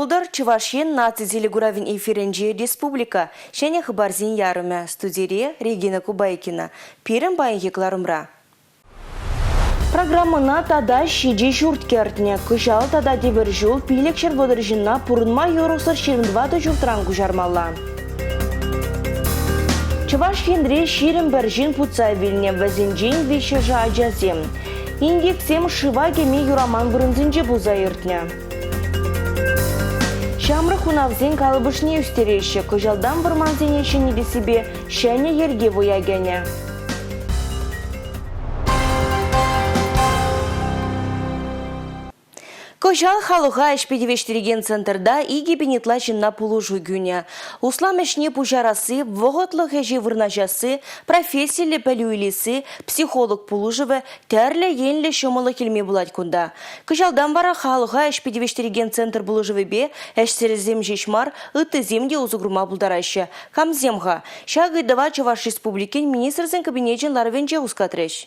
булдар Чувашин наци зелегуравин эфиренже республика. Шене хабарзин ярыма. Студия Регина Кубайкина. Пирен байынхекларымра. Программына тада шиджи журткертне. Кышал тада дебір жол пилекшер водыржына пурынма yorusыр 22 журтран кужармалла. Чуваш финдре ширим бержин пуцай вильне вазинджин вишежа аджазем. Индексем шива кеме юраман вырынзинже бузайыртне. Шамры хунавзен калыбышне үстереші, кыжалдан вырманзене шенеде себе шәне ерге воягене. Кожал халуха эшпедевештіреген центрда иге бенетлачын на пулужу гүне. Услам эшне пужарасы, вғотлық әжі вырнажасы, профессиялі пәлуілесі, психолог пулужывы, тәрлі енлі шомылы келме бұлад күнда. Кожалдан бара халуха эшпедевештіреген центр пулужывы бе, әшсірізем жешмар, ұтты земде ұзығырма бұлдарашы. Камземға, шағыдава Чуваш республикен министрзен кабинетін ларвенже ұскатреш.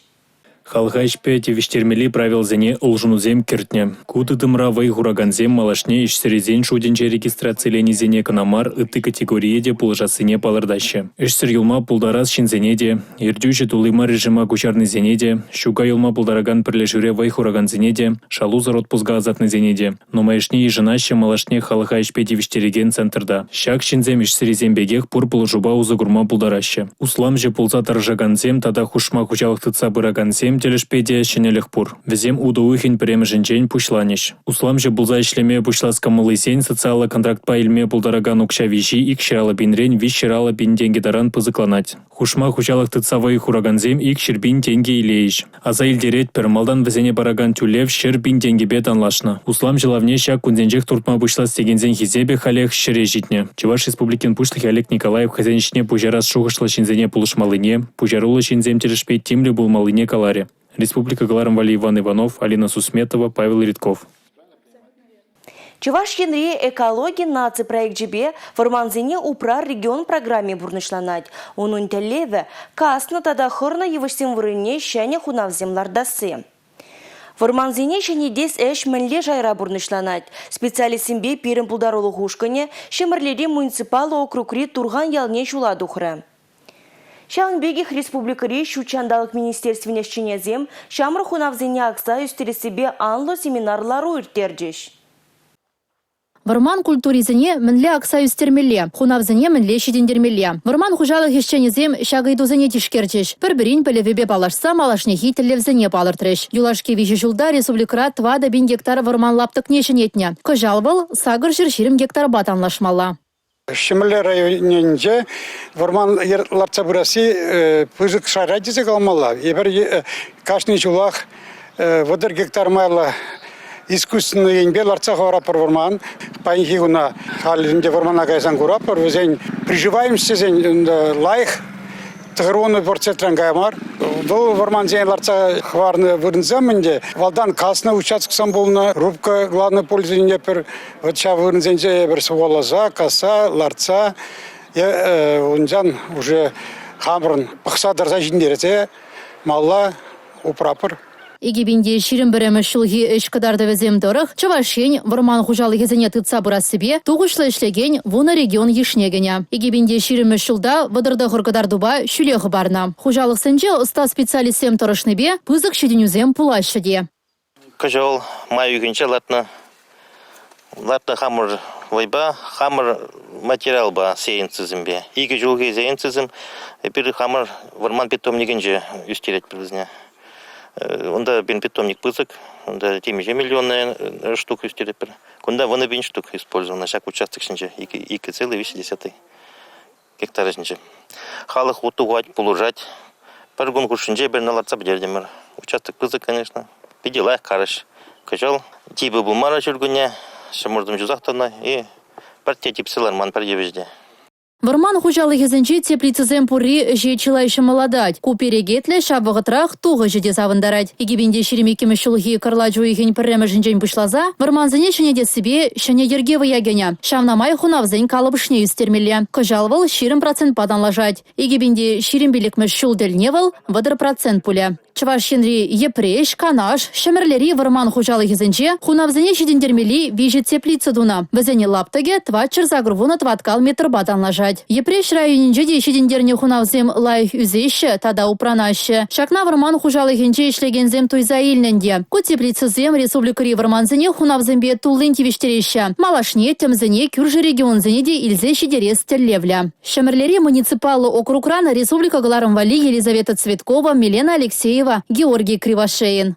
Халха ишпете виштермели правил зене улжунузем кертне. Куты тымра вай хураганзем малашне ишсерезен шуденче регистрациялени зене канамар ыты категорияде пулжасыне палырдаще. Ишсер юлма пулдарас шинзенеде, ирдюче тулыма режима кучарны зенеде, щука юлма пулдараган перлешуре вай хураганзенеде, шалу зарод пузга азатны зенеде. Но маешне и женаще малашне халха ишпете виштереген центрда. Щак шинзем ишсерезен бегех пур пулжуба узагурма пулдараще. Услам же пулза таржаганзем тада хушма кучалых тыца быраганзем телешпедия шенелих пур. Везем удуухин прем женчень пушланиш. Услам же булза ишлеме пушласка малысень социала контракт па ильме пулдараган укша виши икширала бинрень виширала бин деньги даран пызыкланать. Хушма хучалах тыцавай хураганзем ик ширбин деньги илеиш. Аза илдерет пермалдан везене бараган тюлев ширбин деньги бет анлашна. Услам желавне ща кунзенжех туртма пушлас тегензен хизебе халех шире житне. Чуваш республикин пушлых Олег Николаев хозяйничне пужарас шухашла шинзене пулыш малыне, пужарула шинзем телешпет тимле был малыне каларе. Республика Галарм Вали Иван Иванов, Алина Сусметова, Павел Редков. Чуваш Хенри экология наци проект жебе форманзене упра регион программе бурнышланать. Onun телеве касна тада хорна евышсем вырыне шәне хунавземлардасы. Форманзене шәне дес эш мәнле жайра бурнышланать. Специалистимбе пирен пулдарулы хушкане шемерлере муниципалы округри турган ялне шуладухры. Шаунбегих республикари шучандалық министерствіне шченезем шамры хунавзене акса үстері себе анлы семинарлару үртердеш. Варман культуризене мінле акса үстермеле, хунавзене мінле шедендермеле. Варман хужалық ешченезем шағайдузене тишкерчеш. Бір-бірін пілевебе балашса малашнехи тілевзене балыртреш. Юлашке вижі жылда республикара 2 гектар варман лаптық нешенетне. Кожалвыл сагыр жирширім гектар батанлашмала. Шимле районенде варман лапца бурасы пызык шарадизе калмала. Ебер кашны жулах водыр гектар майла искусственный еңбе ларца хорапыр варман. Пайнхи гуна халинде варман агайсан курапыр. Везен приживаемся зен лайх тығыруыны борцетран гаймар. Бұл варман зен ларца хварны вырынзаменде. Валдан касна участксан болна. Рубка главное пользование пер ватша вырынзенде бір сволаза, каса, ларца. Унзан уже хамрын пықса дарза жиндерете. Малла упрапыр. Егебенде ширим біремі шылғы үш қыдарды везем дұрық, Чувашен варман хужалы кезене тұтса бұрасы бе, туғышлы ішлеген вуны регион ешнегене. Егебенде ширим шылда вадырды ғырғыдар шүлегі барна. Хужалық сенже ұста специалистем тұрышны бе, пызық шеденюзем пулашы де. Кожал май үгінші латны хамыр вайба, хамыр материал ба сейінцізім бе. Игі жылғы сейінцізім, бір хамыр варман питомнигенже үстерет білізіне. Онда бен питомник пызык, онда 10 миллионная штук үстерет. Кунда вона бен штук использована, шак участок шинже, 2,8 гектара шинже. Халық утугать, полужать. Паргун кушинже бір наларца бдердемір. Участок пызык, конечно. Педелах карыш. Кажал, типы бумара жүргіне, шамырдым жүзақтана, и партия типсылар ман пардебежде. Варман хужалы кезенче теплицезем пурри же чылайшы маладать. Куперегетле шабвағытрах туғы жеде завындарать. Егебенде шеремекемі шылғы кырла жуйген пірремі жінжен бұшлаза, варманзыне шынеде себе шыне ерге ваягене. Шамнамай хунавзын калып шне үстермелі. Кыжалвыл 20% паданлажать. Егебенде шерембелікмі шул дельневыл 1% пуля. Чуваш Хенри епреш, канаш, шемерлери варман хужалы хизенче, хунавзене шидендермели вижет теплица дуна. Везене лаптаге тватчер загрувуна тваткал метр батан лажать. Епреш районинче де шидендерне хунавзем лайх үзеще, тада упранаще. Шакна варман хужалы хенче ишлегензем туйзаильненде. Ку теплица зем республикари варманзене хунавзембе туллин тивиштереще. Малашне темзене кюржи регионзене де ильзе шидерес теллевля. Шемерлери муниципалы округ Рана республика Галарымвали Елизавета Цветкова, Милена Алексеева, Георгий Кривошеин.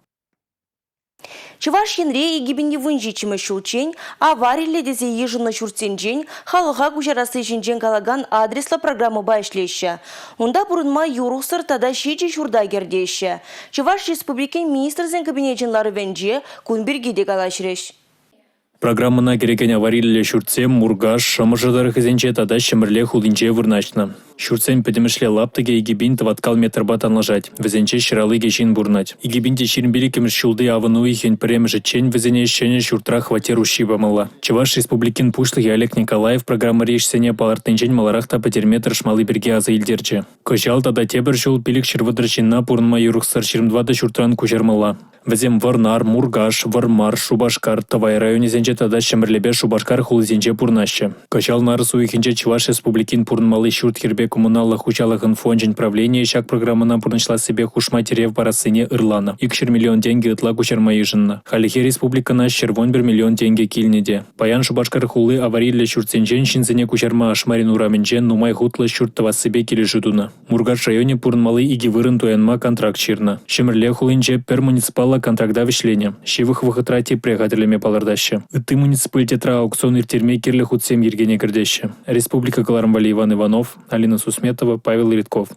Чуваш Янре и гибенни вынжи чимы шулчень, аварили дезе еженно шурценжень, халыға кужарасы жинжен калаган адресла программы байшлеща. Унда бурынма юрухсыр тада шечи шурда гердеща. Чуваш республикен министрзен кабинетченлары венже кунбергиде калашреш. Программына кереген аварилі шүртсем, мургаш, шамыжыдары хызенче тада шымырле хулинче вырначна. Шүртсем педемішле лаптыге игибин тваткал метр батан лажать, візенче шыралы кешин бурнать. Игибинте ширинбили кемір шулды авыну ихен премжі чень візене шене шүртра хватер ушибамала. Чуваш республикин пушлыги Олег Николаев программа решсене палартынчен маларахта патерметр шмалы берге аза илдерче. Кожал тада тебір шул пилік шырвыдрачинна пурнма юрухсар 22 шүртран кучармала. Візем Варнар, Мургаш, Вармар, Шубашкар, Тавай районе зенче тада шымырлебе Шубашкар хулызенче пурнаще. Качал нарысу ихенче Чуваш республикин пурнмалы шүрт хербе коммуналлах учалахын фонжен правления шак программына пурнышла себе хушматерев парасыне Ирлана. Икшер миллион тенге ытла кучарма ежынна. Халихе республикана шервон 1 миллион тенге килнеде. Паян Шубашкар хулы авариле шүртсенчен шинзене кучарма ашмарин ураменчен нумай хутлы шүрттава себе келешудуна. Мургаш районе пурнмалы иги вырын туянма контракт ширна. Шемерле хулынче пер муниципалла контракта вишления. Шивых выхотрати прегателями палардаще. Ты муниципалитетра аукцион иртерме кирле хутсем Евгения Кирдеще. Республика Галарымвали Иван Иванов, Алина Сусметова, Павел Ритков.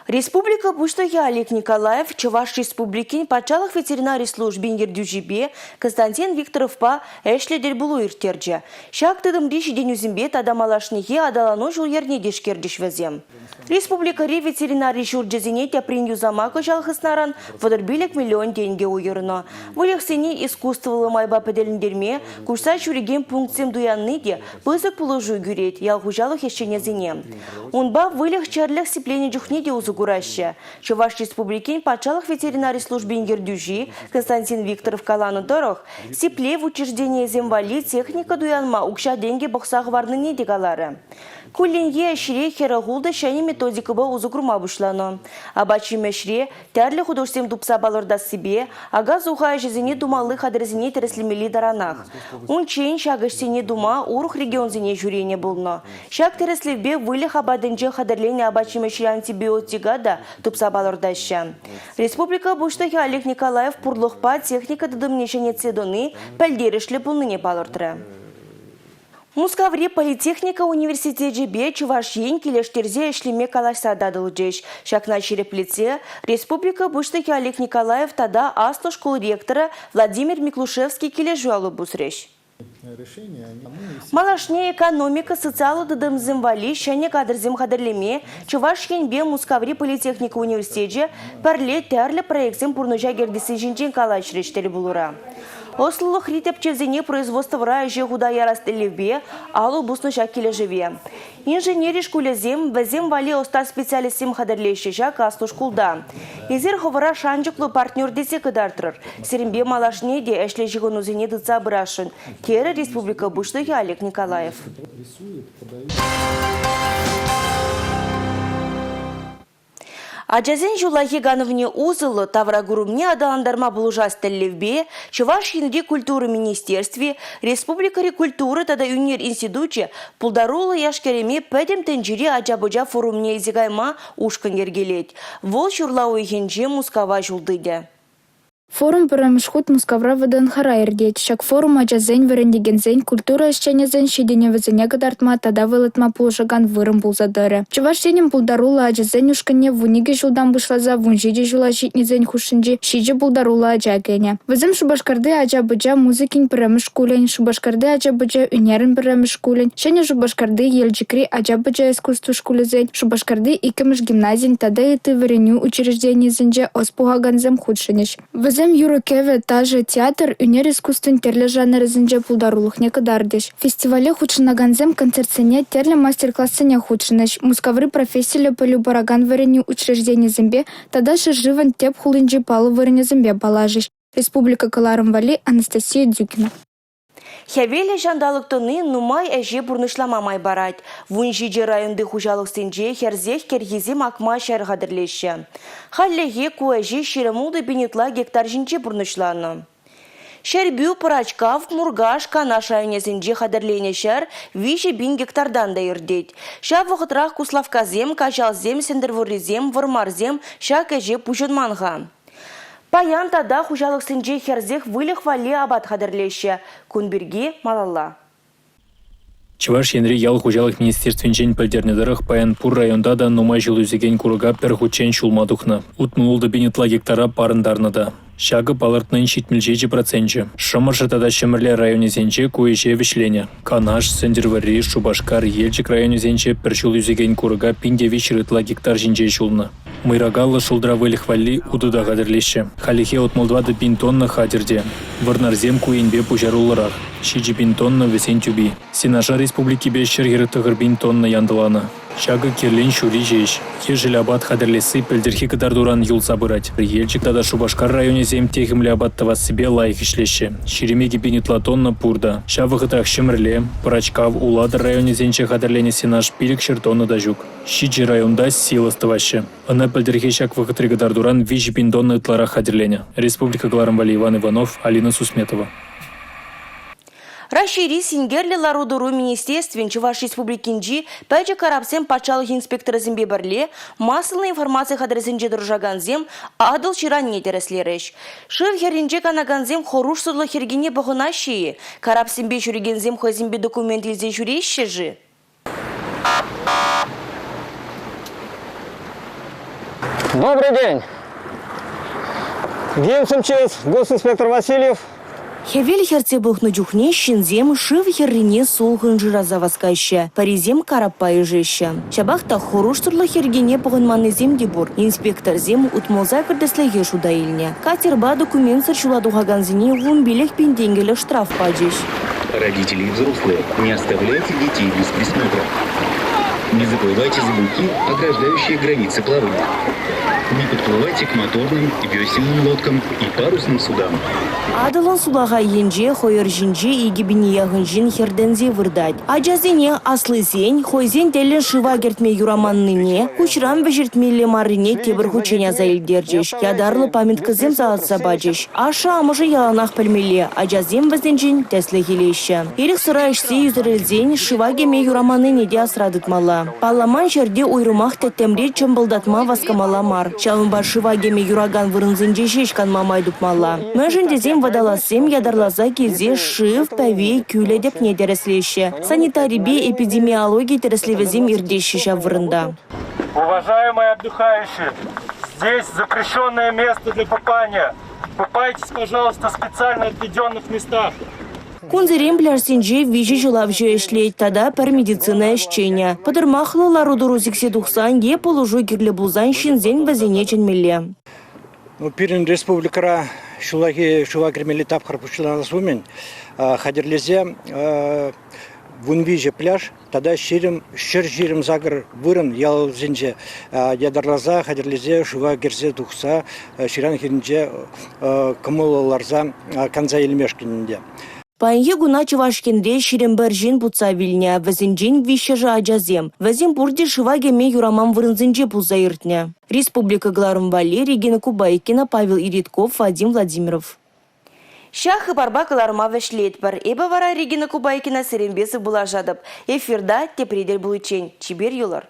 Республика Буштаги Олег Николаев, Чуваш республикин пачалых ветеринарий службин ердюжибе, Константин Викторов па эшле дельбулу иртерджа. Шак тыдым диши день узимбе тада малашнихе адалану жул ерне дешкердиш везем. Республика ре ветеринарий журджазине тяприн юзамака жалхыснаран водорбилек миллион тенге уйырно. Вылех сене искусствовалы майба педеліндерме, курса чуреген пунктсем дуянныде, пызык положу гюрет, ялхужалых ещене зене. Унба вылех чарлях сиплене джухнеде узу гураща. Чуваш республикин пачалых ветеринарий службин ердюжи Константин Викторов калану дорог, сипле в учреждение земвали техника дуянма укша деньги боксах варныне дегалары. Кулинье шире херагулда шани методика ба узукрума бушлано. Абачи мешре тярле художеством дупса балорда себе, ага зухая жизни думалы хадрезине тереслимели даранах. Он чейн шагашсине дума урух регион зине жюрине булно. Шаг тересливбе вылих абаденже хадерление абачи мешре антибиотигада дупса балордаща. Республика Буштахи Олег Николаев пурлухпа техника дадымнешене цедоны пальдерешле пулныне балортре. Мускаври политехника университете бе Чуваш ен келештерзе эшлеме калашса дадылжеш. Шакна череплице Республика Буштахи Олег Николаев тада аслы школы ректора Владимир Миклушевский кележуалы бусреш. Малашне экономика социалы дадымзым вали шәне кадрзым хадырлеме Чуваш ен бе Мускаври политехника университете парле тәрлі проектсем пурнужа гердесі жинчен калашрештері булура. Ослылық ритепчевзене производство рая жегуда ярастелевбе, алу бусну шакеле живе. Инженери шкулезем, везем вали остар специалистем хадарлеші жак аслу шкулда. Изер ховара шанжыклы партнер десе кыдартырыр. Серембе малашне де әшле жигонузене дыца бырашын. Кері Республика Буштаги Олег Николаев. Аджазен жулахи гановне узылы таврагурумне адаландарма булужас теллевбе, Чуваш Инди культуры министерстве, Республика культуры тада юнир институте пулдарулы яшкереме пәдем тенджире аджабыджа форумне изигайма ушкан ергелет. Вол шурлауы хенже мускава жулдыде. Форум пырамышхут Мускавра ваданхара ирдет. Шак форум аджазен варендигензен культура ищенезен шидене вазене гадартма тада вылытма пулжаган вырым булзадыры. Чуваш сенем пулдарула аджазен ушкане вуниге жулдан вышлаза вунжиде жула житнезен хушинджи шиджи пулдарула аджагене. Вазем Шубашкарды аджабыджа музыкин пырамыш кулен, Шубашкарды аджабыджа үнерин пырамыш кулен, шене Шубашкарды елджикри аджабыджа искусству шкулезен, Шубашкарды икемыш гимназин тада иты вареню учрежденезенже оспугаганзем худшинеш. Візем юрокеве тажы театр үнер искусствен терлі жанрызынже пулдарулықне кыдардыш. Фестивале худшынаганзем концертсене терлі мастер-классыне худшыныш. Мускавры профессиялы пылю бараган варени учреждение зембе, тада живан теп хулынжи палы варени зембе балажыш. Республика Каларым Вали, Анастасия Дюкина. Хявелі жандалықтыны нумай әже бұрнышламамай барад. Вунжиджи районды хужалық сенже херзех кергезем акма шәрғадырлеші. Халлеге куәжі шеремуды бенетла гектар жинче бұрнышланы. Шәрбю Пырачкав, Мургаш, Канаш районезінже қадырлене шәр 5.000 гектардан да үрдет. Ша вғытрақ Куславказем, Кажалзем, Сендерворезем, Вармарзем, ша кәже пұжынманға. Паян тада хужалық сенже херзех вылық вали абат қадырлеші. Күнберге малалла. Чуваш енри ял хужалық министерственчен пілдернедіріх Паянпур районда да нумай жыл үзеген күріға пәрхучен шулмадухна. Утнулды бенетла гектара парындарныда. Шагы палыртнын 70%. Шымыршы тада шымырле районезенче куеше вишлене. Канаш, Сендервари, Шубашкар, Елчик районезенче піршул үзеген күріға пиндеви шырытла гектар жинже шулны. Мыйрагалы шулдра вылих вали удуда гадырлеші. Халихе от Молдвады 1000 тонна хадерде. Варнарзем куенбе пужарулырах. Шичи 1000 тонна весен тюби. Сенаша республики бешчер ерытығыр 1000 тонна яндылана. Шагы керлен шури жеш. Ежел абат хадырлесі пілдерхи кыдардуран юл забырать. Елчик тада Шубашкар районезем техімлі абаттава себе лайық ішлеші. Шеремеги бенетла тонна пурда. Шавығытақ шымырле, Пырачкав, Уладыр районезенче хадырлене сенаш пилік шыр да жук. Шичи районда сила ставашы. Ана пілдерхи шак вғытры кыдардуран 5.000 тонна ытлара хадырлене. Республика Каларым Вали, Иван Иванов, Алина Сусметова. Рашири сингерли ларудуру министерствен Чуваш республикинджи пәчі карапсем патшалық инспекторы зімбебірле масылны информация қадырызынже дұржаганзем адыл ширан нетереслеріш. Шыв херінже канаганзем хоруш судлы хергене бұғына шейі. Карапсембе жүргензем хозимбе документ елзе жүрейші жы. Добрый день. Генсумчес, госинспектор Васильев. Хевел херце бұхны жүхне шинзем шыв херрине солғын жыра заваскайшы. Паризем караппай жеші. Шабақта хоруш тұрлы хергене бұғынманы земде бұр. Инспектор зем утмолза кірдісліге шуда еліне. Катерба документ сыршуладуғаганзіне ғумбелек пен денгелі штраф паджеш. Родители и взрослые, не оставляйте детей без присмотра. Не заплывайте за буки, ограждающие границы плавания. Не подплывайте к моторным, весельным лодкам и парусным судам. Адылын сулаға енже, хойыр жинже, егебіне яғын хердензе вырдать. Аджазене аслы зен, хойзен дәлін шыва гертме юраманныне, кучрам бежертмелі марыне тебір хученя заилдерджеш. Ядарлы памяткызем заатса баджеш. Аша амыжы яланақ пілмеле, аджазем візенжен тәслі келеші. Ерік сыра ішсе юзірілзен, шыва геме юраманныне де асрадытмала. Палламан жерде ойрымақ тәттемре чымбылдатма васкамала мар. Чалынба шыва геме юраган вырынзенже шешкан мамай дупмала. Мәжін дезем водолазсем ядарлаза кезе шыв, пәве, күлі деп не дәріслеші. Санитарибе эпидемиология дәріслевезем ирдеші шавырында. Уважаемые отдыхающие, здесь запрещенное место для купания. Купайтесь, пожалуйста, в специально отведенных местах. Кунзерем пляжсенже вижи жылав жөешлейт, тада пар медицина әшчене. Падырмақлы ларудыру зіксе тұқсан, е полужу керлі бұлзан шинзен бәзене ченмелі. Пирин республикара шулаги шулагермели тапхар пушиланас умен, хадерлезе вунвиже пляж, тада шир жирим загр вырын ял зенже ядарлаза хадерлезе шулагерзе тухса ширан хиринже кымылыларза канза елмешкинінде. Панье гуна Чувашкенде ширембер жин путса вильня, везенжин вишежа аджазем. Везен бурди шивагеме юрамам вырынзенже пуза иртня. Республика Каларым Вали, Регина Кубайкина, Павел Иритков, Вадим Владимиров. Шах и барба Каларыма вешлет бар. Эба вара Регина Кубайкина серембесі була жадып. Эфирда тепредель булычен. Чибер юлар.